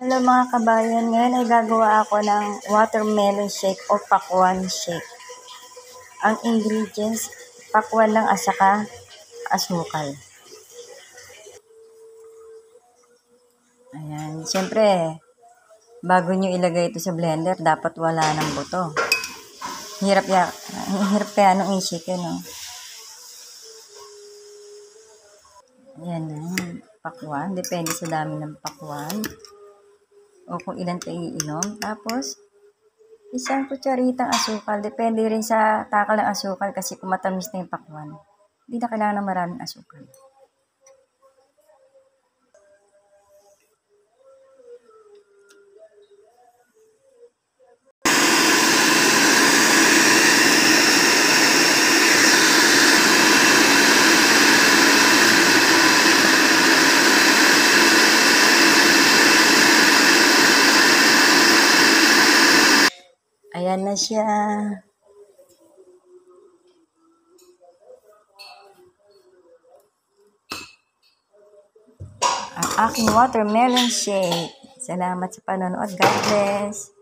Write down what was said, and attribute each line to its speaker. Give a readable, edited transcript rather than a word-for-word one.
Speaker 1: Hello mga kabayan, ngayon ay gagawa ako ng watermelon shake o pakwan shake. Ang ingredients, pakwan lang at saka asukal. Ayan, siyempre, bago nyo ilagay ito sa blender, dapat wala ng buto. Hirap kaya nung i-shake, no? Ayan na, pakwan. Depende sa dami ng pakwan. O kung ilan kayo iinom. Tapos, isang kutsaritang asukal. Depende rin sa takal ng asukal kasi kung matamis na yung pakwan, hindi na kailangan ng maraming asukal. Ayan na siya. Ang aking watermelon shake. Salamat sa panonood. God bless.